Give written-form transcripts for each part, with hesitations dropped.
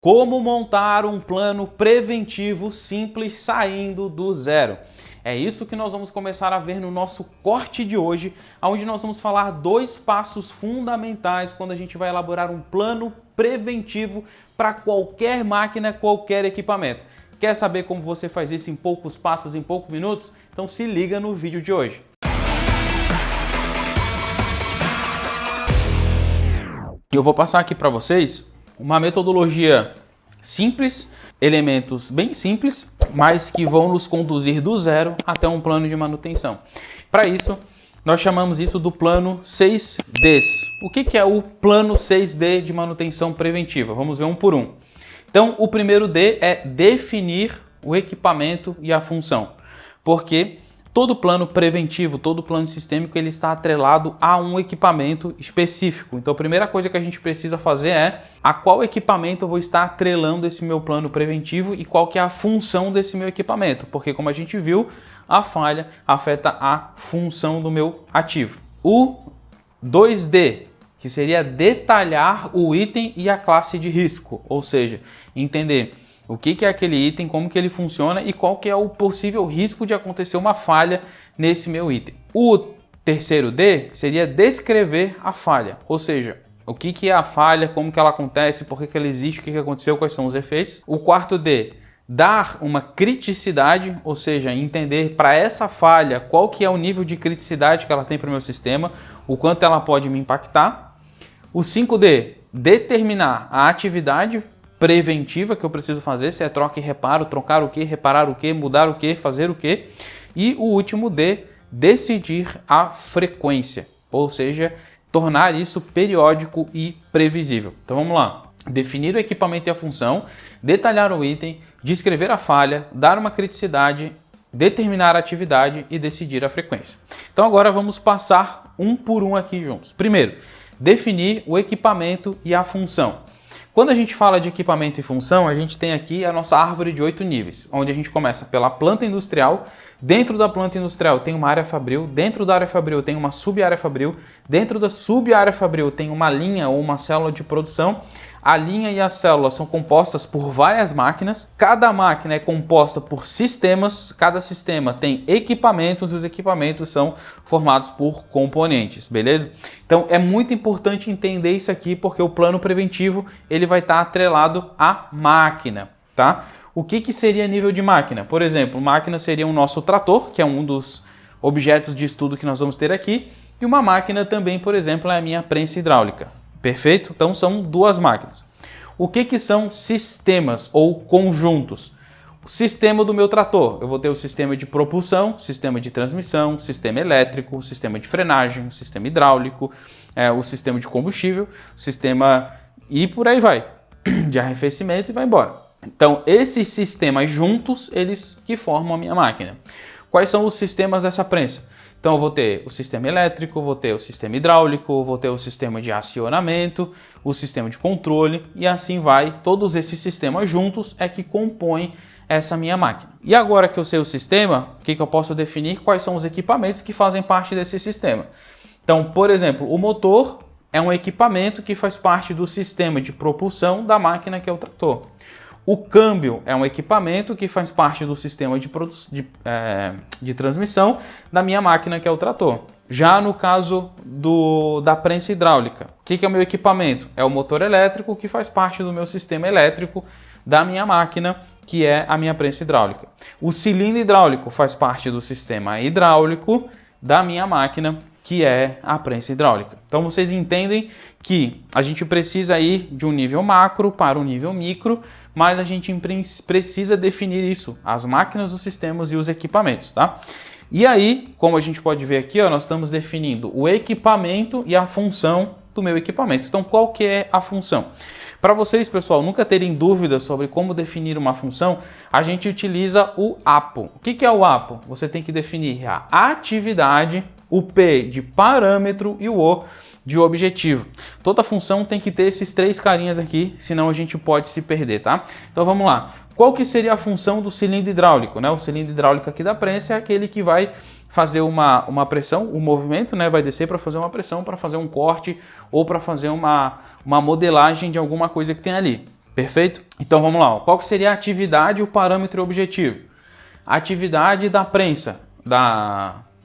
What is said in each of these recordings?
Como montar um plano preventivo simples saindo do zero? É isso que nós vamos começar a ver no nosso corte de hoje, onde nós vamos falar dois passos fundamentais quando a gente vai elaborar um plano preventivo para qualquer máquina, qualquer equipamento. Quer saber como você faz isso em poucos passos, em poucos minutos? Então se liga no vídeo de hoje. Eu vou passar aqui para vocês uma metodologia simples, elementos bem simples, mas que vão nos conduzir do zero até um plano de manutenção. Para isso, nós chamamos isso do plano 6Ds. O que é o plano 6D de manutenção preventiva? Vamos ver um por um. Então, o primeiro D é definir o equipamento e a função, porque todo plano preventivo, todo plano sistêmico, ele está atrelado a um equipamento específico. Então, a primeira coisa que a gente precisa fazer é a qual equipamento eu vou estar atrelando esse meu plano preventivo e qual que é a função desse meu equipamento. Porque, como a gente viu, a falha afeta a função do meu ativo. O 2D, que seria detalhar o item e a classe de risco, ou seja, entender o que é aquele item, como que ele funciona e qual que é o possível risco de acontecer uma falha nesse meu item. O terceiro D seria descrever a falha, ou seja, o que é a falha, como que ela acontece, por que ela existe, o que aconteceu, quais são os efeitos. O quarto D, dar uma criticidade, ou seja, entender para essa falha qual que é o nível de criticidade que ela tem para o meu sistema, o quanto ela pode me impactar. O 5D, determinar a atividade preventiva que eu preciso fazer, se é troca e reparo, trocar o que, reparar o que, mudar o que, fazer o que. E o último D, decidir a frequência, ou seja, tornar isso periódico e previsível. Então vamos lá. Definir o equipamento e a função, detalhar o item, descrever a falha, dar uma criticidade, determinar a atividade e decidir a frequência. Então agora vamos passar um por um aqui juntos. Primeiro, definir o equipamento e a função. Quando a gente fala de equipamento e função, a gente tem aqui a nossa árvore de 8 níveis, onde a gente começa pela planta industrial. Dentro da planta industrial tem uma área fabril, dentro da área fabril tem uma sub-área fabril, dentro da sub-área fabril tem uma linha ou uma célula de produção. A linha e a célula são compostas por várias máquinas, cada máquina é composta por sistemas, cada sistema tem equipamentos e os equipamentos são formados por componentes, beleza? Então é muito importante entender isso aqui porque o plano preventivo ele vai estar atrelado à máquina, tá? O que seria nível de máquina? Por exemplo, máquina seria o nosso trator, que é um dos objetos de estudo que nós vamos ter aqui, e uma máquina também, por exemplo, é a minha prensa hidráulica. Perfeito? Então são duas máquinas. O que são sistemas ou conjuntos? O sistema do meu trator. Eu vou ter o sistema de propulsão, sistema de transmissão, sistema elétrico, sistema de frenagem, sistema hidráulico, o sistema de combustível, sistema e por aí vai, de arrefecimento e vai embora. Então esses sistemas juntos, eles que formam a minha máquina. Quais são os sistemas dessa prensa? Então eu vou ter o sistema elétrico, vou ter o sistema hidráulico, vou ter o sistema de acionamento, o sistema de controle e assim vai. Todos esses sistemas juntos é que compõem essa minha máquina. E agora que eu sei o sistema, o que eu posso definir? Quais são os equipamentos que fazem parte desse sistema? Então, por exemplo, o motor é um equipamento que faz parte do sistema de propulsão da máquina que é o trator. O câmbio é um equipamento que faz parte do sistema de transmissão da minha máquina, que é o trator. Já no caso da prensa hidráulica, o que é o meu equipamento? É o motor elétrico que faz parte do meu sistema elétrico da minha máquina, que é a minha prensa hidráulica. O cilindro hidráulico faz parte do sistema hidráulico da minha máquina, que é a prensa hidráulica. Então vocês entendem que a gente precisa ir de um nível macro para um nível micro, mas a gente precisa definir isso, as máquinas, os sistemas e os equipamentos, tá? E aí, como a gente pode ver aqui, ó, nós estamos definindo o equipamento e a função do meu equipamento. Então, qual que é a função? Para vocês, pessoal, nunca terem dúvidas sobre como definir uma função, a gente utiliza o APO. O que é o APO? Você tem que definir a atividade, o P de parâmetro e o O de objetivo. Toda função tem que ter esses três carinhas aqui, senão a gente pode se perder, tá? Então vamos lá. Qual que seria a função do cilindro hidráulico, né? O cilindro hidráulico aqui da prensa é aquele que vai fazer uma pressão, o movimento, né? Vai descer para fazer uma pressão, para fazer um corte ou para fazer uma modelagem de alguma coisa que tem ali. Perfeito? Então vamos lá. Qual que seria a atividade, o parâmetro e o objetivo? A atividade da prensa,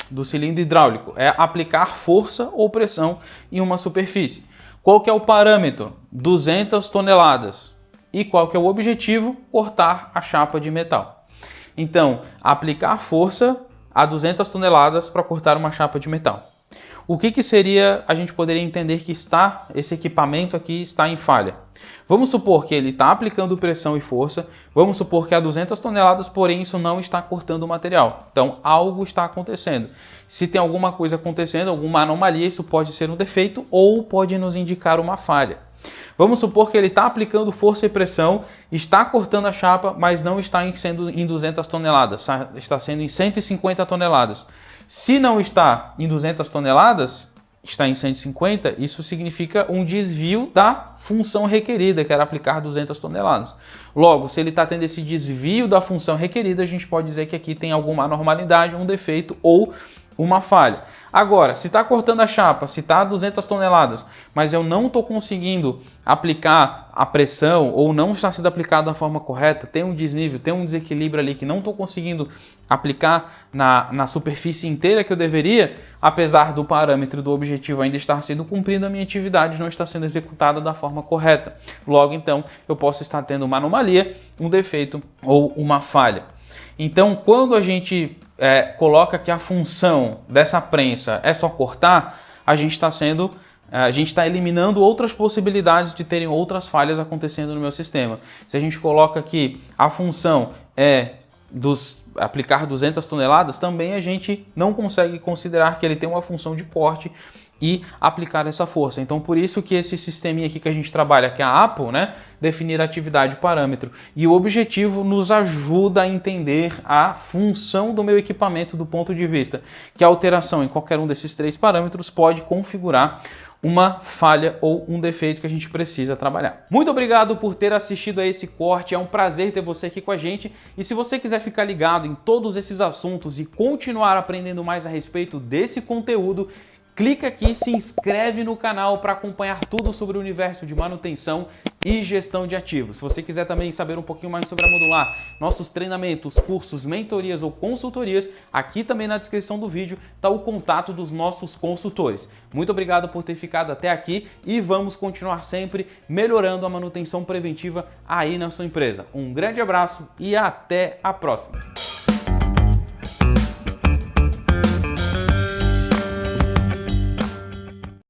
do cilindro hidráulico, é aplicar força ou pressão em uma superfície. Qual que é o parâmetro? 200 toneladas. E qual que é o objetivo? Cortar a chapa de metal. Então, aplicar força a 200 toneladas para cortar uma chapa de metal. O que seria, a gente poderia entender que esse equipamento aqui está em falha? Vamos supor que ele está aplicando pressão e força, vamos supor que a 200 toneladas, porém isso não está cortando o material. Então algo está acontecendo. Se tem alguma coisa acontecendo, alguma anomalia, isso pode ser um defeito ou pode nos indicar uma falha. Vamos supor que ele está aplicando força e pressão, está cortando a chapa, mas não está sendo em 200 toneladas, está sendo em 150 toneladas. Se não está em 200 toneladas, está em 150, isso significa um desvio da função requerida, que era aplicar 200 toneladas. Logo, se ele está tendo esse desvio da função requerida, a gente pode dizer que aqui tem alguma anormalidade, um defeito ou uma falha. Agora, se está cortando a chapa, se está a 200 toneladas, mas eu não estou conseguindo aplicar a pressão ou não está sendo aplicado da forma correta, tem um desnível, tem um desequilíbrio ali que não estou conseguindo aplicar na superfície inteira que eu deveria, apesar do parâmetro do objetivo ainda estar sendo cumprido, a minha atividade não está sendo executada da forma correta. Logo, então, eu posso estar tendo uma anomalia, um defeito ou uma falha. Então, quando a gente coloca que a função dessa prensa é só cortar, a gente está eliminando outras possibilidades de terem outras falhas acontecendo no meu sistema. Se a gente coloca que a função é aplicar 200 toneladas, também a gente não consegue considerar que ele tem uma função de corte e aplicar essa força. Então, por isso que esse sisteminha aqui que a gente trabalha, que é a APO, definir a atividade, parâmetro e o objetivo, nos ajuda a entender a função do meu equipamento do ponto de vista que a alteração em qualquer um desses três parâmetros pode configurar uma falha ou um defeito que a gente precisa trabalhar. Muito obrigado por ter assistido a esse corte, é um prazer ter você aqui com a gente, e se você quiser ficar ligado em todos esses assuntos e continuar aprendendo mais a respeito desse conteúdo, clica aqui e se inscreve no canal para acompanhar tudo sobre o universo de manutenção e gestão de ativos. Se você quiser também saber um pouquinho mais sobre a Modular, nossos treinamentos, cursos, mentorias ou consultorias, aqui também na descrição do vídeo está o contato dos nossos consultores. Muito obrigado por ter ficado até aqui e vamos continuar sempre melhorando a manutenção preventiva aí na sua empresa. Um grande abraço e até a próxima!